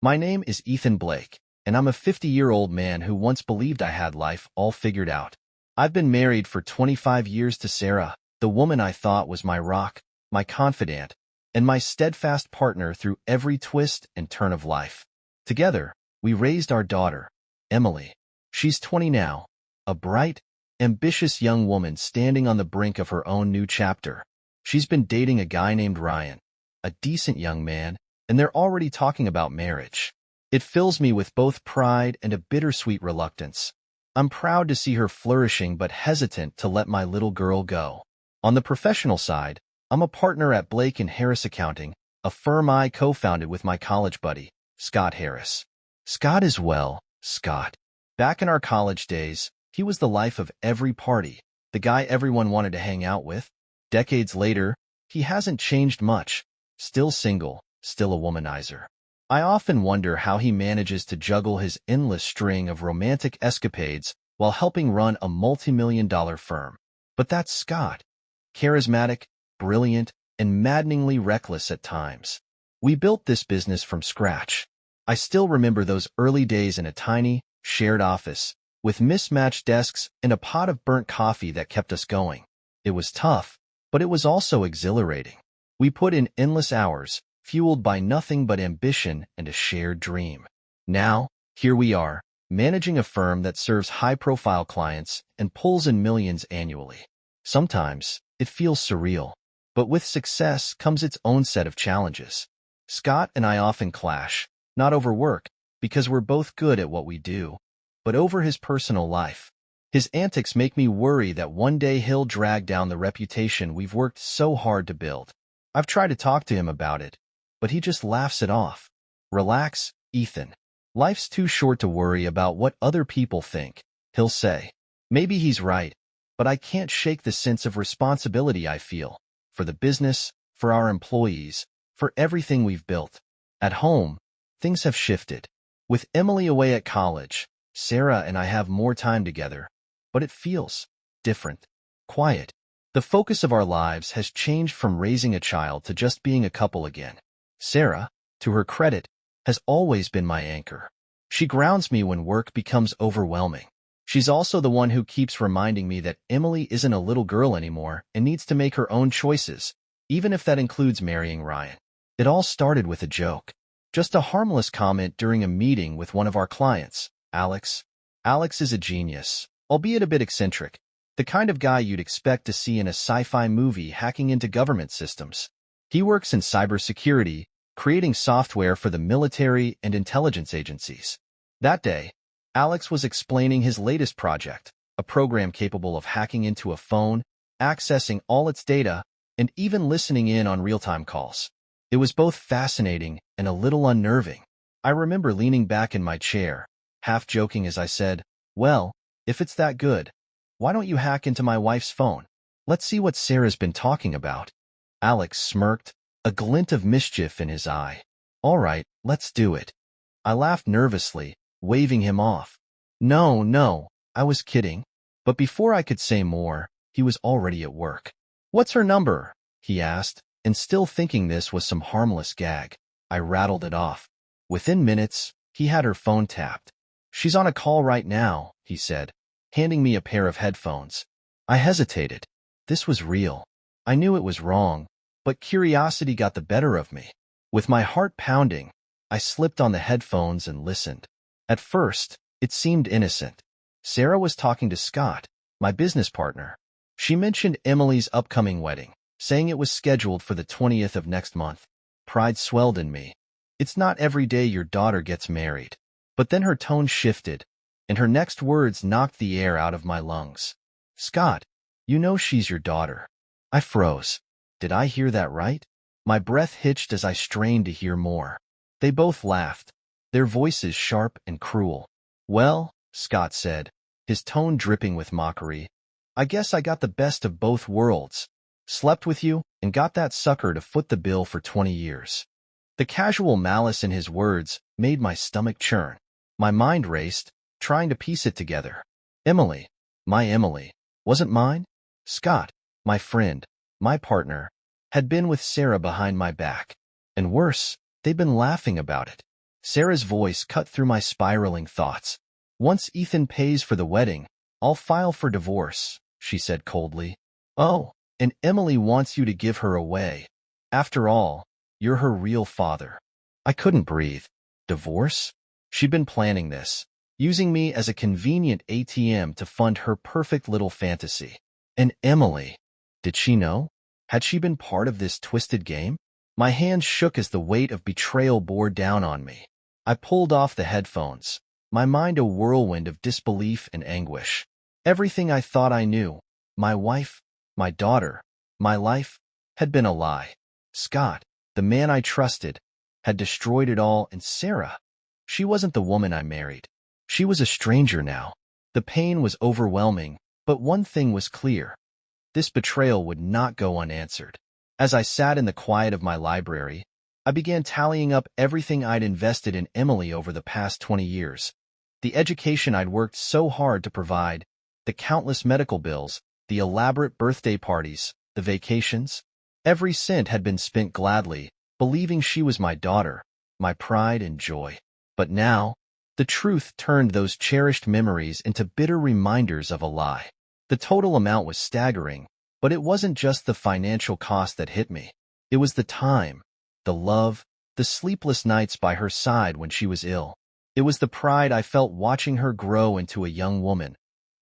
My name is Ethan Blake, and I'm a 50-year-old man who once believed I had life all figured out. I've been married for 25 years to Sarah, the woman I thought was my rock, my confidant, and my steadfast partner through every twist and turn of life. Together, we raised our daughter, Emily. She's 20 now, a bright, ambitious young woman standing on the brink of her own new chapter. She's been dating a guy named Ryan, a decent young man, and they're already talking about marriage. It fills me with both pride and a bittersweet reluctance. I'm proud to see her flourishing but hesitant to let my little girl go. On the professional side, I'm a partner at Blake & Harris Accounting, a firm I co-founded with my college buddy, Scott Harris. Scott is well, Scott. Back in our college days, he was the life of every party, the guy everyone wanted to hang out with. Decades later, he hasn't changed much. Still single, still a womanizer. I often wonder how he manages to juggle his endless string of romantic escapades while helping run a multi-million-dollar firm. But that's Scott. Charismatic, brilliant, and maddeningly reckless at times. We built this business from scratch. I still remember those early days in a tiny, shared office, with mismatched desks and a pot of burnt coffee that kept us going. It was tough, but it was also exhilarating. We put in endless hours, fueled by nothing but ambition and a shared dream. Now, here we are, managing a firm that serves high-profile clients and pulls in millions annually. Sometimes, it feels surreal, but with success comes its own set of challenges. Scott and I often clash, not over work, because we're both good at what we do, but over his personal life. His antics make me worry that one day he'll drag down the reputation we've worked so hard to build. I've tried to talk to him about it, but he just laughs it off. Relax, Ethan. Life's too short to worry about what other people think, he'll say. Maybe he's right, but I can't shake the sense of responsibility I feel, for the business, for our employees, for everything we've built. At home, things have shifted. With Emily away at college, Sarah and I have more time together, but it feels different, quiet. The focus of our lives has changed from raising a child to just being a couple again. Sarah, to her credit, has always been my anchor. She grounds me when work becomes overwhelming. She's also the one who keeps reminding me that Emily isn't a little girl anymore and needs to make her own choices, even if that includes marrying Ryan. It all started with a joke. Just a harmless comment during a meeting with one of our clients, Alex. Alex is a genius, albeit a bit eccentric. The kind of guy you'd expect to see in a sci-fi movie hacking into government systems. He works in cybersecurity, creating software for the military and intelligence agencies. That day, Alex was explaining his latest project, a program capable of hacking into a phone, accessing all its data, and even listening in on real-time calls. It was both fascinating and a little unnerving. I remember leaning back in my chair, half joking as I said, "Well, if it's that good, why don't you hack into my wife's phone? Let's see what Sarah's been talking about." Alex smirked, a glint of mischief in his eye. "All right, let's do it." I laughed nervously, waving him off. No, I was kidding." But before I could say more, he was already at work. "What's her number?" he asked, and still thinking this was some harmless gag. I rattled it off. Within minutes, he had her phone tapped. "She's on a call right now," he said, handing me a pair of headphones. I hesitated. This was real. I knew it was wrong, but curiosity got the better of me. With my heart pounding, I slipped on the headphones and listened. At first, it seemed innocent. Sarah was talking to Scott, my business partner. She mentioned Emily's upcoming wedding, saying it was scheduled for the 20th of next month. Pride swelled in me. It's not every day your daughter gets married. But then her tone shifted, and her next words knocked the air out of my lungs. "Scott, you know she's your daughter." I froze. Did I hear that right? My breath hitched as I strained to hear more. They both laughed, their voices sharp and cruel. "Well," Scott said, his tone dripping with mockery, "I guess I got the best of both worlds. Slept with you and got that sucker to foot the bill for 20 years. The casual malice in his words made my stomach churn. My mind raced, trying to piece it together. Emily, my Emily, wasn't mine? Scott, my friend, my partner, had been with Sarah behind my back. And worse, they'd been laughing about it. Sarah's voice cut through my spiraling thoughts. Once Ethan pays for the wedding, I'll file for divorce, she said coldly. Oh, and Emily wants you to give her away. After all, you're her real father. I couldn't breathe. Divorce? She'd been planning this, using me as a convenient ATM to fund her perfect little fantasy. And Emily, did she know? Had she been part of this twisted game? My hands shook as the weight of betrayal bore down on me. I pulled off the headphones, my mind a whirlwind of disbelief and anguish. Everything I thought I knew, my wife, my daughter, my life, had been a lie. Scott, the man I trusted, had destroyed it all, and Sarah, she wasn't the woman I married. She was a stranger now. The pain was overwhelming, but one thing was clear. This betrayal would not go unanswered. As I sat in the quiet of my library, I began tallying up everything I'd invested in Emily over the past 20 years. The education I'd worked so hard to provide, the countless medical bills, the elaborate birthday parties, the vacations. Every cent had been spent gladly, believing she was my daughter, my pride and joy. But now, the truth turned those cherished memories into bitter reminders of a lie. The total amount was staggering, but it wasn't just the financial cost that hit me. It was the time, the love, the sleepless nights by her side when she was ill. It was the pride I felt watching her grow into a young woman.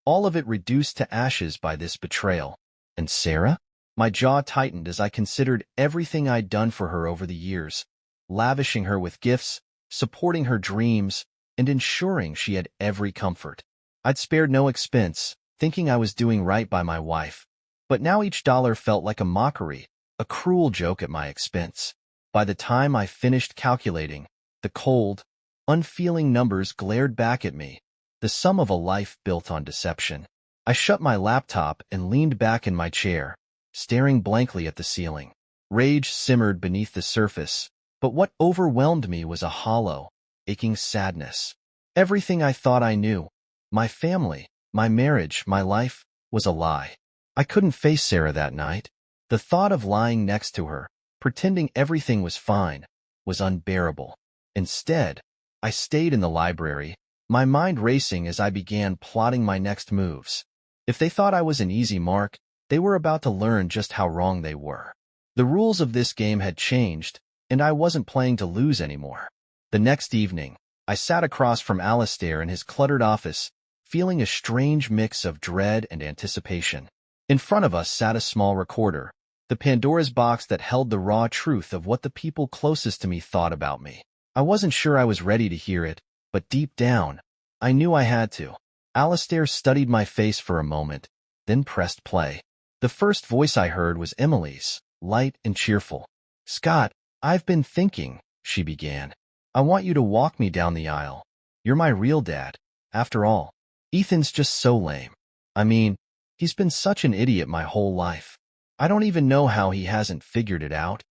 All of it reduced to ashes by this betrayal. And Sarah? My jaw tightened as I considered everything I'd done for her over the years, lavishing her with gifts, supporting her dreams, and ensuring she had every comfort. I'd spared no expense, thinking I was doing right by my wife. But now each dollar felt like a mockery, a cruel joke at my expense. By the time I finished calculating, the cold, unfeeling numbers glared back at me, the sum of a life built on deception. I shut my laptop and leaned back in my chair, staring blankly at the ceiling. Rage simmered beneath the surface, but what overwhelmed me was a hollow, aching sadness. Everything I thought I knew, my family, my marriage, my life, was a lie. I couldn't face Sarah that night. The thought of lying next to her, pretending everything was fine, was unbearable. Instead, I stayed in the library, my mind racing as I began plotting my next moves. If they thought I was an easy mark, they were about to learn just how wrong they were. The rules of this game had changed, and I wasn't playing to lose anymore. The next evening, I sat across from Alistair in his cluttered office, feeling a strange mix of dread and anticipation. In front of us sat a small recorder, the Pandora's box that held the raw truth of what the people closest to me thought about me. I wasn't sure I was ready to hear it, but deep down, I knew I had to. Alistair studied my face for a moment, then pressed play. The first voice I heard was Emily's, light and cheerful. "Scott, I've been thinking," she began. "I want you to walk me down the aisle. You're my real dad. After all, Ethan's just so lame. I mean, he's been such an idiot my whole life. I don't even know how he hasn't figured it out."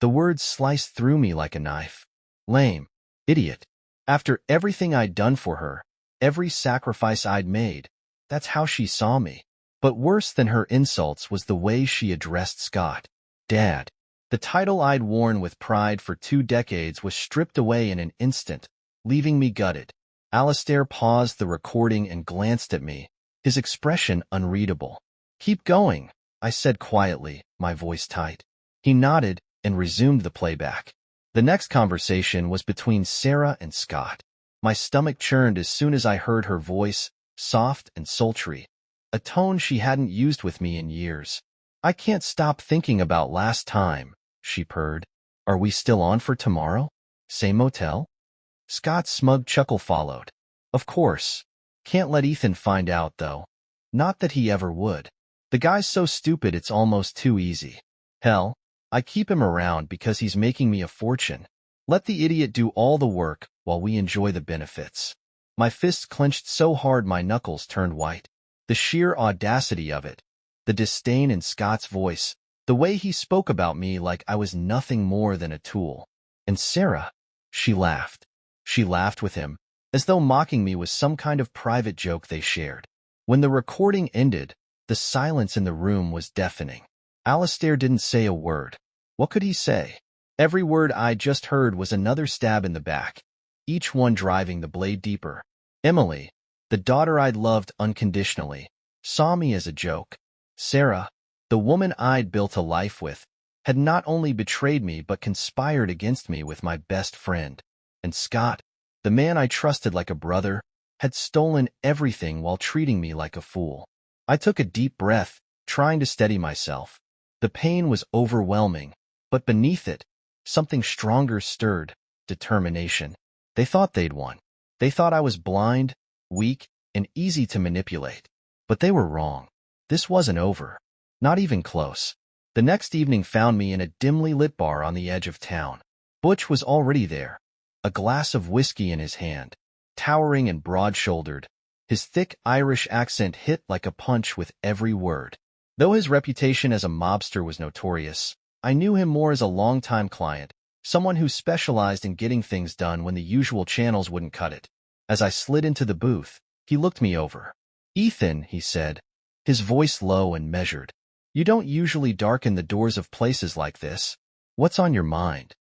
The words sliced through me like a knife. Lame. Idiot. After everything I'd done for her, every sacrifice I'd made, that's how she saw me. But worse than her insults was the way she addressed Scott. Dad. The title I'd worn with pride for 2 decades was stripped away in an instant, leaving me gutted. Alistair paused the recording and glanced at me, his expression unreadable. "Keep going," I said quietly, my voice tight. He nodded and resumed the playback. The next conversation was between Sarah and Scott. My stomach churned as soon as I heard her voice, soft and sultry, a tone she hadn't used with me in years. "I can't stop thinking about last time," she purred. "Are we still on for tomorrow? Same motel?" Scott's smug chuckle followed. "Of course. Can't let Ethan find out, though. Not that he ever would. The guy's so stupid it's almost too easy. Hell, I keep him around because he's making me a fortune. Let the idiot do all the work while we enjoy the benefits." My fists clenched so hard my knuckles turned white. The sheer audacity of it, the disdain in Scott's voice, the way he spoke about me like I was nothing more than a tool. And Sarah, she laughed. She laughed with him, as though mocking me was some kind of private joke they shared. When the recording ended, the silence in the room was deafening. Alistair didn't say a word. What could he say? Every word I just heard was another stab in the back. each one driving the blade deeper. Emily, the daughter I'd loved unconditionally, saw me as a joke. Sarah, the woman I'd built a life with, had not only betrayed me but conspired against me with my best friend. And Scott, the man I trusted like a brother, had stolen everything while treating me like a fool. I took a deep breath, trying to steady myself. The pain was overwhelming, but beneath it, something stronger stirred: determination. They thought they'd won. They thought I was blind, weak, and easy to manipulate. But they were wrong. This wasn't over. Not even close. The next evening found me in a dimly lit bar on the edge of town. Butch was already there, a glass of whiskey in his hand, towering and broad-shouldered. His thick Irish accent hit like a punch with every word. Though his reputation as a mobster was notorious, I knew him more as a longtime client, someone who specialized in getting things done when the usual channels wouldn't cut it. As I slid into the booth, he looked me over. "Ethan," he said, his voice low and measured, "you don't usually darken the doors of places like this. What's on your mind?"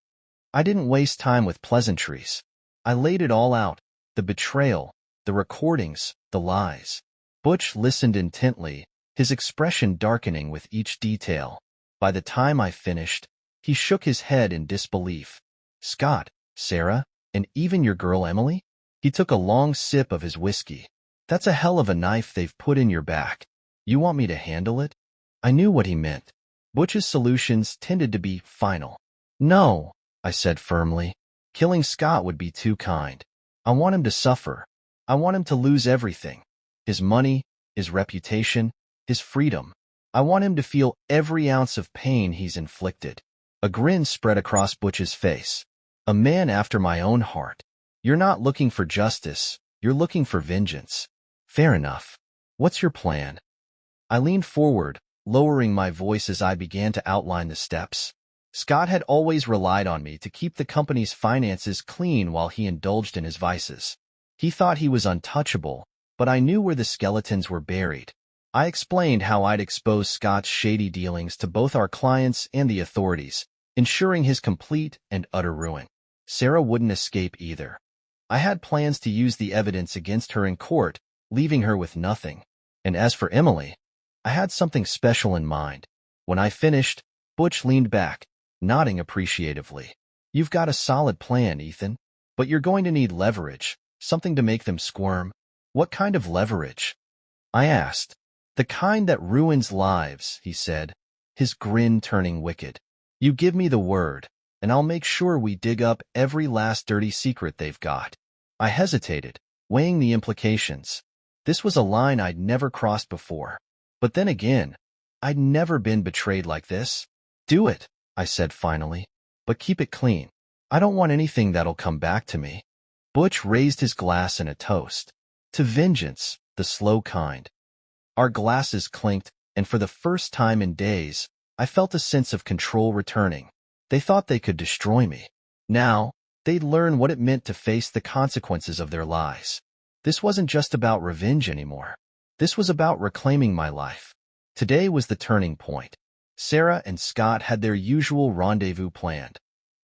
I didn't waste time with pleasantries. I laid it all out: the betrayal, the recordings, the lies. Butch listened intently, his expression darkening with each detail. By the time I finished, he shook his head in disbelief. "Scott, Sarah, and even your girl Emily?" He took a long sip of his whiskey. "That's a hell of a knife they've put in your back. You want me to handle it?" I knew what he meant. Butch's solutions tended to be final. "No," I said firmly. "Killing Scott would be too kind. I want him to suffer. I want him to lose everything. His money, his reputation, his freedom. I want him to feel every ounce of pain he's inflicted." A grin spread across Butch's face. "A man after my own heart. You're not looking for justice. You're looking for vengeance. Fair enough. What's your plan?" I leaned forward, lowering my voice as I began to outline the steps. Scott had always relied on me to keep the company's finances clean while he indulged in his vices. He thought he was untouchable, but I knew where the skeletons were buried. I explained how I'd expose Scott's shady dealings to both our clients and the authorities, ensuring his complete and utter ruin. Sarah wouldn't escape either. I had plans to use the evidence against her in court, leaving her with nothing. And as for Emily, I had something special in mind. When I finished, Butch leaned back, nodding appreciatively. "You've got a solid plan, Ethan. But you're going to need leverage, something to make them squirm." "What kind of leverage?" I asked. "The kind that ruins lives," he said, his grin turning wicked. "You give me the word, and I'll make sure we dig up every last dirty secret they've got." I hesitated, weighing the implications. This was a line I'd never crossed before. But then again, I'd never been betrayed like this. "Do it," I said finally, "but keep it clean. I don't want anything that'll come back to me." Butch raised his glass in a toast. "To vengeance, the slow kind." Our glasses clinked, and for the first time in days, I felt a sense of control returning. They thought they could destroy me. Now, they'd learn what it meant to face the consequences of their lies. This wasn't just about revenge anymore. This was about reclaiming my life. Today was the turning point. Sarah and Scott had their usual rendezvous planned,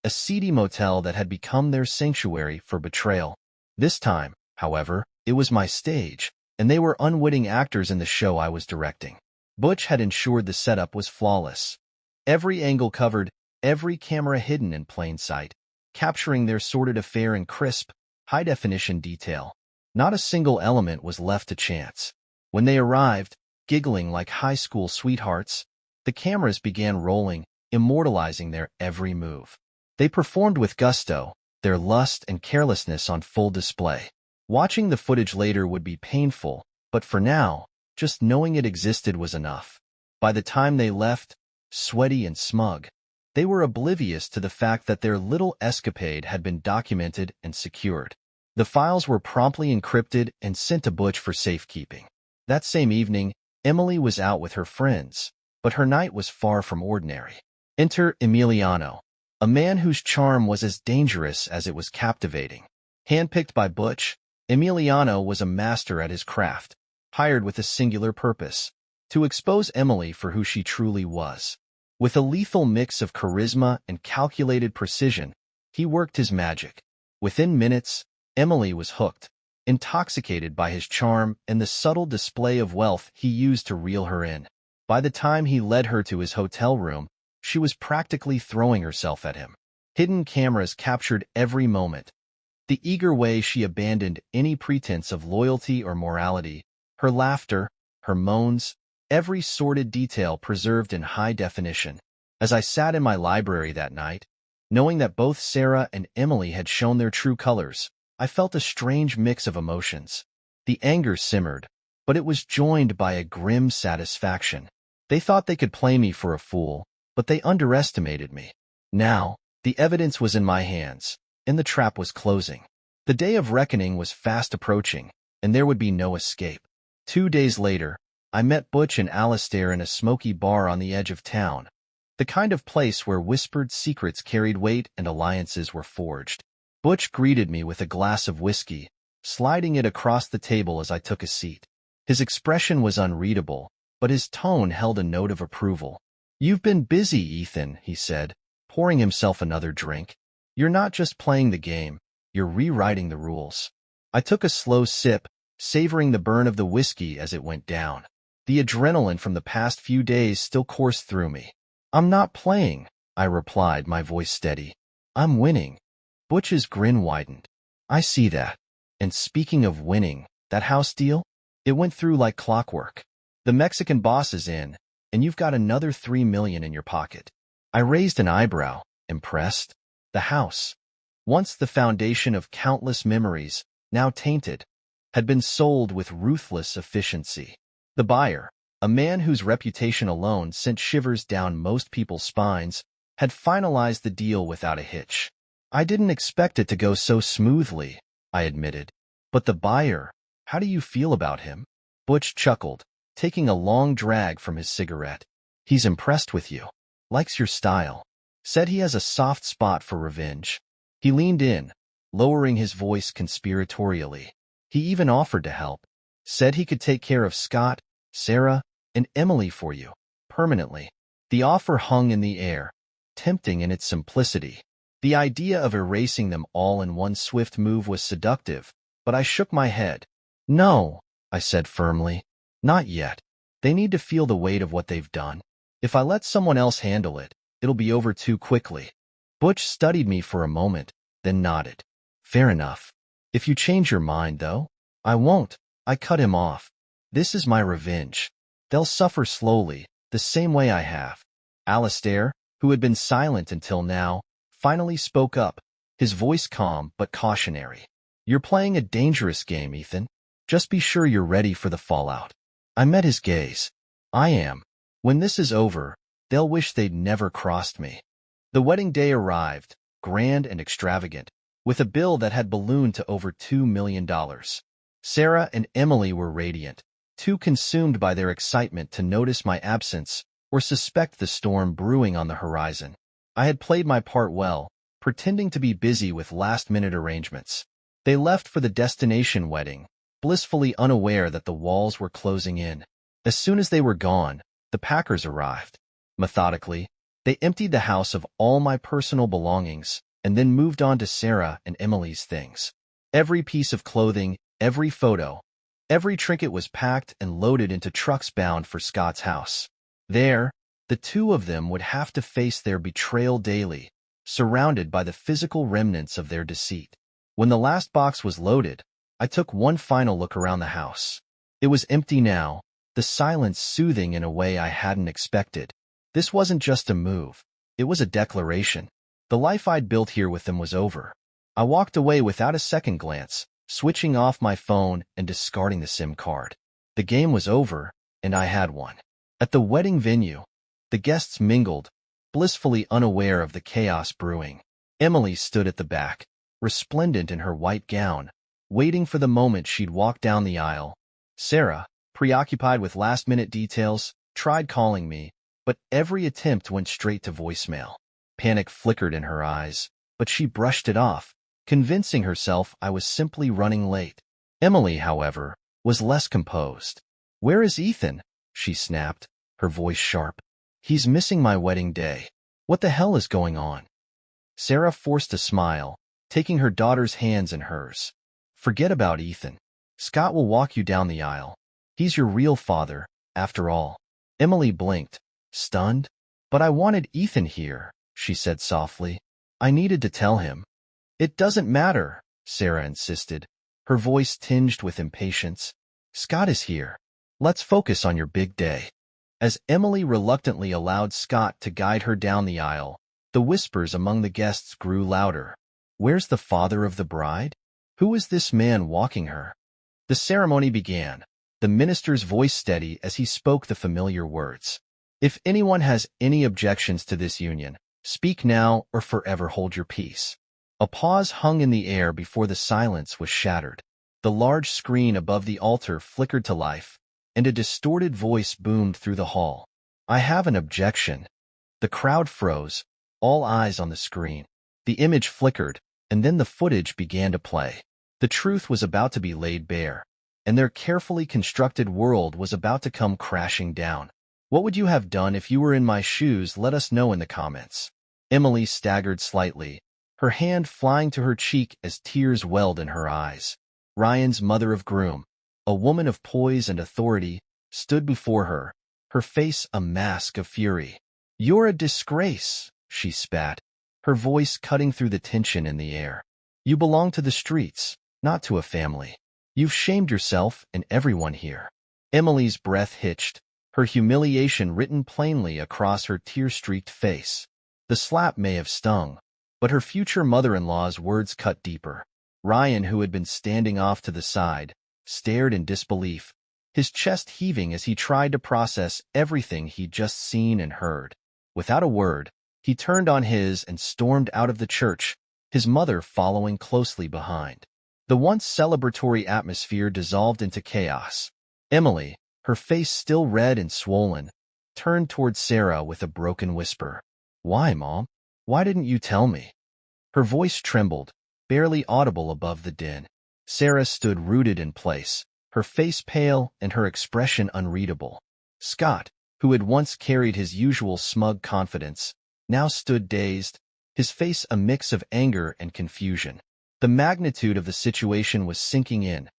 a seedy motel that had become their sanctuary for betrayal. This time, however, it was my stage, and they were unwitting actors in the show I was directing. Butch had ensured the setup was flawless. Every angle covered, every camera hidden in plain sight, capturing their sordid affair in crisp, high-definition detail. Not a single element was left to chance. When they arrived, giggling like high school sweethearts, the cameras began rolling, immortalizing their every move. They performed with gusto, their lust and carelessness on full display. Watching the footage later would be painful, but for now, just knowing it existed was enough. By the time they left, sweaty and smug, they were oblivious to the fact that their little escapade had been documented and secured. The files were promptly encrypted and sent to Butch for safekeeping. That same evening, Emily was out with her friends, but her night was far from ordinary. Enter Emiliano, a man whose charm was as dangerous as it was captivating. Handpicked by Butch, Emiliano was a master at his craft, hired with a singular purpose: to expose Emily for who she truly was. With a lethal mix of charisma and calculated precision, he worked his magic. Within minutes, Emily was hooked, intoxicated by his charm and the subtle display of wealth he used to reel her in. By the time he led her to his hotel room, she was practically throwing herself at him. Hidden cameras captured every moment. The eager way she abandoned any pretense of loyalty or morality, her laughter, her moans, every sordid detail preserved in high definition. As I sat in my library that night, knowing that both Sarah and Emily had shown their true colors, I felt a strange mix of emotions. The anger simmered, but it was joined by a grim satisfaction. They thought they could play me for a fool, but they underestimated me. Now, the evidence was in my hands, and the trap was closing. The day of reckoning was fast approaching, and there would be no escape. 2 days later, I met Butch and Alistair in a smoky bar on the edge of town, the kind of place where whispered secrets carried weight and alliances were forged. Butch greeted me with a glass of whiskey, sliding it across the table as I took a seat. His expression was unreadable, but his tone held a note of approval. "You've been busy, Ethan," he said, pouring himself another drink. "You're not just playing the game, you're rewriting the rules." I took a slow sip, savoring the burn of the whiskey as it went down. The adrenaline from the past few days still coursed through me. "I'm not playing," I replied, my voice steady. "I'm winning." Butch's grin widened. "I see that. And speaking of winning, that house deal? It went through like clockwork. The Mexican boss is in, and you've got another $3 million in your pocket." I raised an eyebrow, impressed. The house, once the foundation of countless memories, now tainted, had been sold with ruthless efficiency. The buyer, a man whose reputation alone sent shivers down most people's spines, had finalized the deal without a hitch. "I didn't expect it to go so smoothly," I admitted. "But the buyer, how do you feel about him?" Butch chuckled, taking a long drag from his cigarette. "He's impressed with you. Likes your style. Said he has a soft spot for revenge." He leaned in, lowering his voice conspiratorially. "He even offered to help. Said he could take care of Scott, Sarah, and Emily for you, permanently." The offer hung in the air, tempting in its simplicity. The idea of erasing them all in one swift move was seductive, but I shook my head. "No," I said firmly. "Not yet. They need to feel the weight of what they've done. If I let someone else handle it, it'll be over too quickly." Butch studied me for a moment, then nodded. "Fair enough. If you change your mind, though." "I won't," I cut him off. "This is my revenge. They'll suffer slowly, the same way I have." Alistair, who had been silent until now, finally spoke up, his voice calm but cautionary. "You're playing a dangerous game, Ethan. Just be sure you're ready for the fallout." I met his gaze. "I am. When this is over, they'll wish they'd never crossed me." The wedding day arrived, grand and extravagant, with a bill that had ballooned to over $2 million. Sarah and Emily were radiant, too consumed by their excitement to notice my absence or suspect the storm brewing on the horizon. I had played my part well, pretending to be busy with last-minute arrangements. They left for the destination wedding, blissfully unaware that the walls were closing in. As soon as they were gone, the packers arrived. Methodically, they emptied the house of all my personal belongings and then moved on to Sarah and Emily's things. Every piece of clothing, every photo, every trinket was packed and loaded into trucks bound for Scott's house. There, the two of them would have to face their betrayal daily, surrounded by the physical remnants of their deceit. When the last box was loaded, I took one final look around the house. It was empty now, the silence soothing in a way I hadn't expected. This wasn't just a move. It was a declaration. The life I'd built here with them was over. I walked away without a second glance, switching off my phone and discarding the SIM card. The game was over, and I had one. At the wedding venue, the guests mingled, blissfully unaware of the chaos brewing. Emily stood at the back, resplendent in her white gown, waiting for the moment she'd walk down the aisle. Sarah, preoccupied with last-minute details, tried calling me, but every attempt went straight to voicemail. Panic flickered in her eyes, but she brushed it off, convincing herself I was simply running late. Emily, however, was less composed. "Where is Ethan?" she snapped, her voice sharp. "He's missing my wedding day. What the hell is going on?" Sarah forced a smile, taking her daughter's hands in hers. Forget about Ethan. Scott will walk you down the aisle. He's your real father, after all. Emily blinked, stunned. But I wanted Ethan here, she said softly. I needed to tell him. It doesn't matter, Sarah insisted, her voice tinged with impatience. Scott is here. Let's focus on your big day. As Emily reluctantly allowed Scott to guide her down the aisle, the whispers among the guests grew louder. Where's the father of the bride? Who is this man walking her? The ceremony began, the minister's voice steady as he spoke the familiar words. If anyone has any objections to this union, speak now or forever hold your peace. A pause hung in the air before the silence was shattered. The large screen above the altar flickered to life, and a distorted voice boomed through the hall. I have an objection. The crowd froze, all eyes on the screen. The image flickered, and then the footage began to play. The truth was about to be laid bare, and their carefully constructed world was about to come crashing down. What would you have done if you were in my shoes? Let us know in the comments. Emily staggered slightly, her hand flying to her cheek as tears welled in her eyes. Ryan's mother of groom, a woman of poise and authority, stood before her, her face a mask of fury. You're a disgrace, she spat, her voice cutting through the tension in the air. You belong to the streets, not to a family. You've shamed yourself and everyone here. Emily's breath hitched, her humiliation written plainly across her tear-streaked face. The slap may have stung, but her future mother-in-law's words cut deeper. Ryan, who had been standing off to the side, stared in disbelief, his chest heaving as he tried to process everything he'd just seen and heard. Without a word, he turned on his and stormed out of the church, his mother following closely behind. The once celebratory atmosphere dissolved into chaos. Emily, her face still red and swollen, turned toward Sarah with a broken whisper. Why, Mom? Why didn't you tell me? Her voice trembled, barely audible above the din. Sarah stood rooted in place, her face pale and her expression unreadable. Scott, who had once carried his usual smug confidence, now stood dazed, his face a mix of anger and confusion. The magnitude of the situation was sinking in.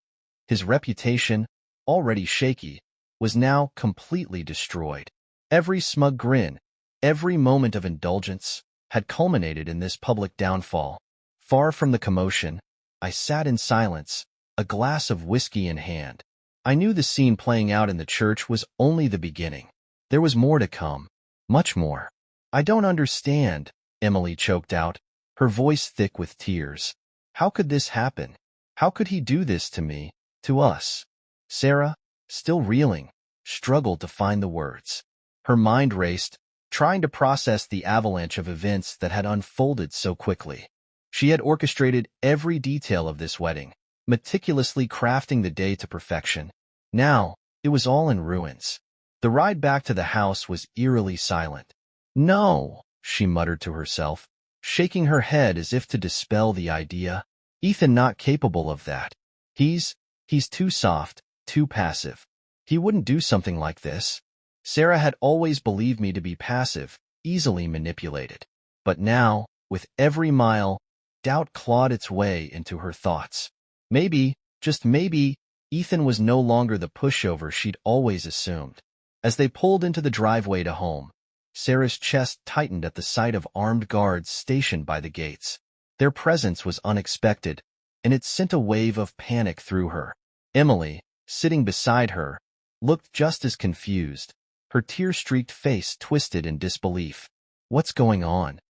His reputation, already shaky, was now completely destroyed. Every smug grin, every moment of indulgence, had culminated in this public downfall. Far from the commotion, I sat in silence, a glass of whiskey in hand. I knew the scene playing out in the church was only the beginning. There was more to come, much more. I don't understand, Emily choked out, her voice thick with tears. How could this happen? How could he do this to me, to us? Sarah, still reeling, struggled to find the words. Her mind raced, trying to process the avalanche of events that had unfolded so quickly. She had orchestrated every detail of this wedding, meticulously crafting the day to perfection. Now, it was all in ruins. The ride back to the house was eerily silent. No, she muttered to herself, shaking her head as if to dispel the idea. Ethan not capable of that. He's too soft, too passive. He wouldn't do something like this. Sarah had always believed me to be passive, easily manipulated. But now, with every mile, doubt clawed its way into her thoughts. Maybe, just maybe, Ethan was no longer the pushover she'd always assumed. As they pulled into the driveway to home, Sarah's chest tightened at the sight of armed guards stationed by the gates. Their presence was unexpected, and it sent a wave of panic through her. Emily, sitting beside her, looked just as confused, her tear-streaked face twisted in disbelief. What's going on?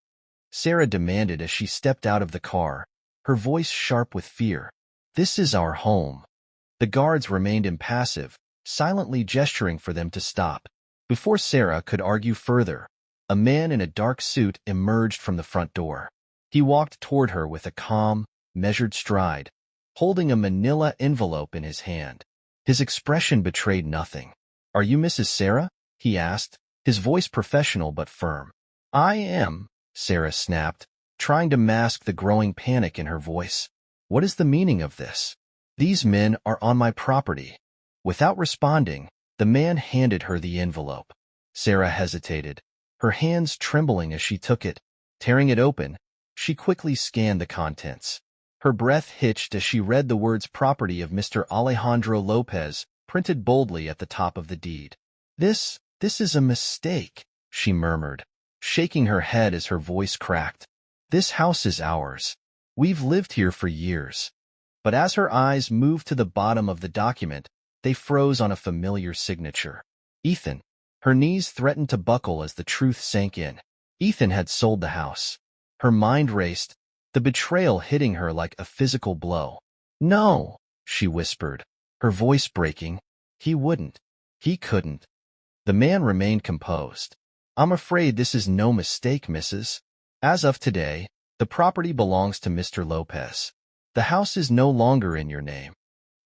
Sarah demanded as she stepped out of the car, her voice sharp with fear. This is our home. The guards remained impassive, silently gesturing for them to stop. Before Sarah could argue further, a man in a dark suit emerged from the front door. He walked toward her with a calm, measured stride, holding a manila envelope in his hand. His expression betrayed nothing. Are you Mrs. Sarah? He asked, his voice professional but firm. I am, Sarah snapped, trying to mask the growing panic in her voice. What is the meaning of this? These men are on my property. Without responding, the man handed her the envelope. Sarah hesitated, her hands trembling as she took it. Tearing it open, she quickly scanned the contents. Her breath hitched as she read the words property of Mr. Alejandro Lopez, printed boldly at the top of the deed. This is a mistake, she murmured, shaking her head as her voice cracked. This house is ours. We've lived here for years. But as her eyes moved to the bottom of the document, they froze on a familiar signature. Ethan. Her knees threatened to buckle as the truth sank in. Ethan had sold the house. Her mind raced, the betrayal hitting her like a physical blow. No, she whispered, her voice breaking. He wouldn't. He couldn't. The man remained composed. I'm afraid this is no mistake, Mrs. As of today, the property belongs to Mr. Lopez. The house is no longer in your name.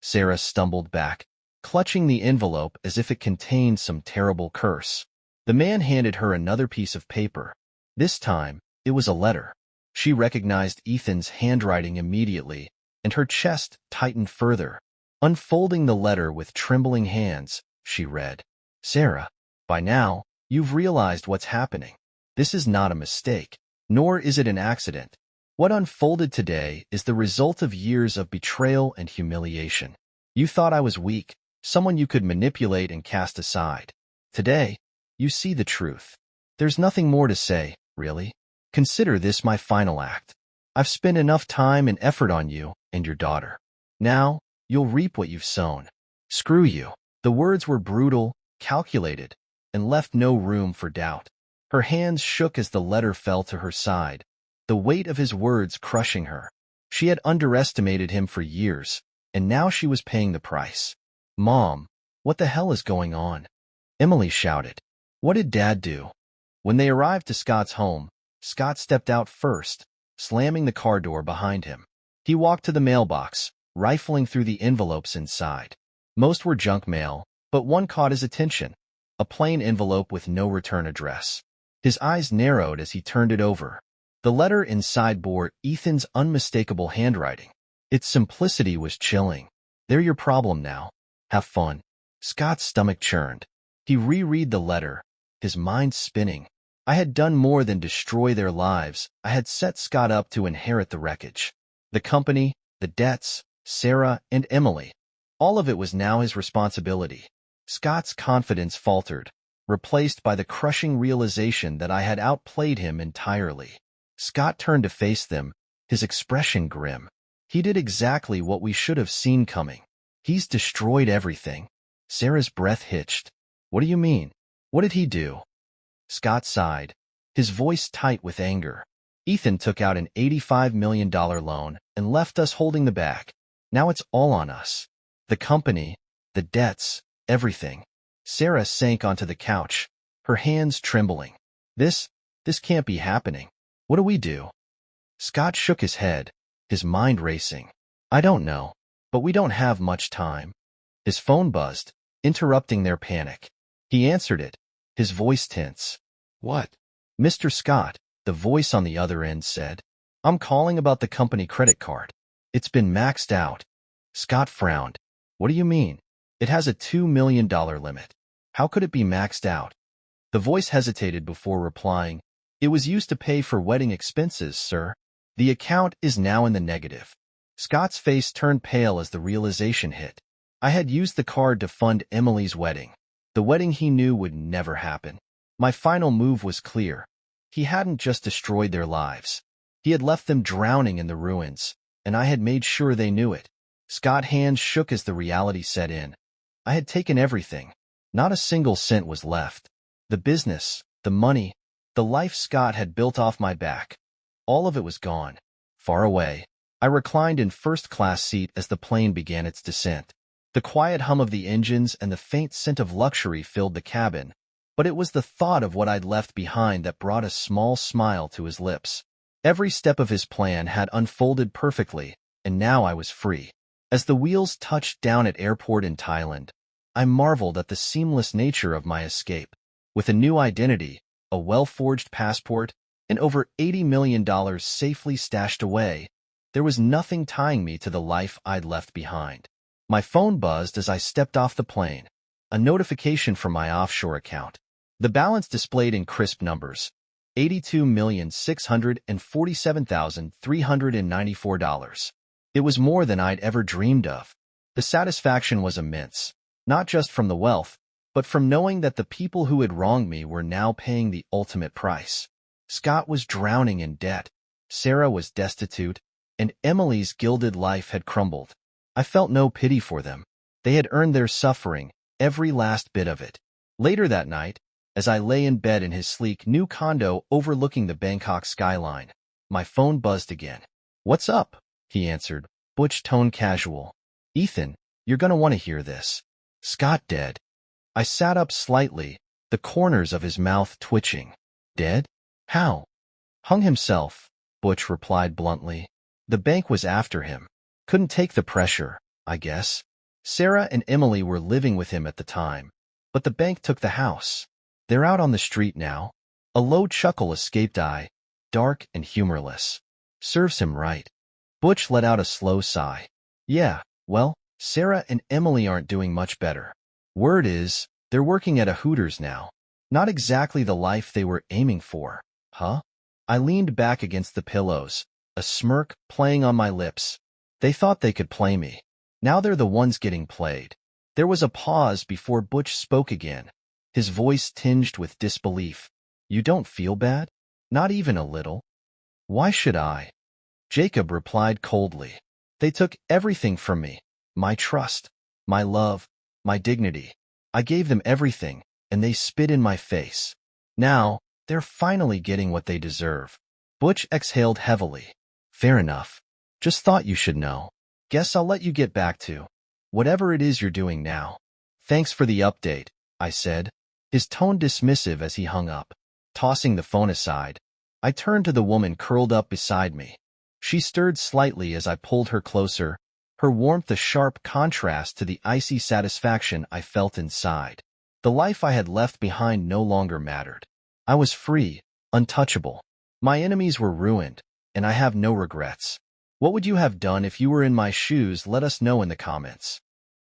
Sarah stumbled back, clutching the envelope as if it contained some terrible curse. The man handed her another piece of paper. This time, it was a letter. She recognized Ethan's handwriting immediately, and her chest tightened further. Unfolding the letter with trembling hands, she read, Sarah, by now, you've realized what's happening. This is not a mistake, nor is it an accident. What unfolded today is the result of years of betrayal and humiliation. You thought I was weak, someone you could manipulate and cast aside. Today, you see the truth. There's nothing more to say, really. Consider this my final act. I've spent enough time and effort on you and your daughter. Now, you'll reap what you've sown. Screw you. The words were brutal, calculated, and left no room for doubt. Her hands shook as the letter fell to her side, the weight of his words crushing her. She had underestimated him for years, and now she was paying the price. Mom, what the hell is going on? Emily shouted. What did Dad do? When they arrived to Scott's home, Scott stepped out first, slamming the car door behind him. He walked to the mailbox, rifling through the envelopes inside. Most were junk mail, but one caught his attention, a plain envelope with no return address. His eyes narrowed as he turned it over. The letter inside bore Ethan's unmistakable handwriting. Its simplicity was chilling. They're your problem now. Have fun. Scott's stomach churned. He reread the letter, his mind spinning. I had done more than destroy their lives. I had set Scott up to inherit the wreckage. The company, the debts, Sarah, and Emily. All of it was now his responsibility. Scott's confidence faltered, replaced by the crushing realization that I had outplayed him entirely. Scott turned to face them, his expression grim. He did exactly what we should have seen coming. He's destroyed everything. Sarah's breath hitched. What do you mean? What did he do? Scott sighed, his voice tight with anger. Ethan took out an $85 million loan and left us holding the bag. Now it's all on us. The company, the debts, everything. Sarah sank onto the couch, her hands trembling. This can't be happening. What do we do? Scott shook his head, his mind racing. I don't know, but we don't have much time. His phone buzzed, interrupting their panic. He answered it, his voice tense. What? Mr. Scott, the voice on the other end said. I'm calling about the company credit card. It's been maxed out. Scott frowned. What do you mean? It has a $2 million limit. How could it be maxed out? The voice hesitated before replying. It was used to pay for wedding expenses, sir. The account is now in the negative. Scott's face turned pale as the realization hit. I had used the card to fund Emily's wedding. The wedding he knew would never happen. My final move was clear. He hadn't just destroyed their lives. He had left them drowning in the ruins, and I had made sure they knew it. Scott's hands shook as the reality set in. I had taken everything. Not a single cent was left. The business, the money, the life Scott had built off my back. All of it was gone. Far away, I reclined in first-class seat as the plane began its descent. The quiet hum of the engines and the faint scent of luxury filled the cabin, but it was the thought of what I'd left behind that brought a small smile to his lips. Every step of his plan had unfolded perfectly, and now I was free. As the wheels touched down at airport in Thailand, I marveled at the seamless nature of my escape. With a new identity, a well-forged passport, and over $80 million safely stashed away, there was nothing tying me to the life I'd left behind. My phone buzzed as I stepped off the plane, a notification from my offshore account. The balance displayed in crisp numbers, $82,647,394. It was more than I'd ever dreamed of. The satisfaction was immense, not just from the wealth, but from knowing that the people who had wronged me were now paying the ultimate price. Scott was drowning in debt, Sarah was destitute, and Emily's gilded life had crumbled. I felt no pity for them. They had earned their suffering, every last bit of it. Later that night, as I lay in bed in his sleek new condo overlooking the Bangkok skyline, my phone buzzed again. "What's up?" he answered, butch tone casual. "Ethan, you're gonna want to hear this. Scott dead." I sat up slightly, the corners of his mouth twitching. "Dead? How?" "Hung himself," Butch replied bluntly. "The bank was after him. Couldn't take the pressure, I guess. Sarah and Emily were living with him at the time, but the bank took the house. They're out on the street now." A low chuckle escaped I, dark and humorless. "Serves him right." Butch let out a slow sigh. "Yeah, well, Sarah and Emily aren't doing much better. Word is, they're working at a Hooters now. Not exactly the life they were aiming for." "Huh?" I leaned back against the pillows, a smirk playing on my lips. They thought they could play me. Now they're the ones getting played. There was a pause before Butch spoke again, his voice tinged with disbelief. "You don't feel bad? Not even a little?" "Why should I?" Jacob replied coldly. "They took everything from me. My trust, my love, my dignity. I gave them everything, and they spit in my face. Now, they're finally getting what they deserve." Butch exhaled heavily. "Fair enough. Just thought you should know. Guess I'll let you get back to whatever it is you're doing now." "Thanks for the update," I said, his tone dismissive as he hung up. Tossing the phone aside, I turned to the woman curled up beside me. She stirred slightly as I pulled her closer, her warmth a sharp contrast to the icy satisfaction I felt inside. The life I had left behind no longer mattered. I was free, untouchable. My enemies were ruined, and I have no regrets. What would you have done if you were in my shoes? Let us know in the comments.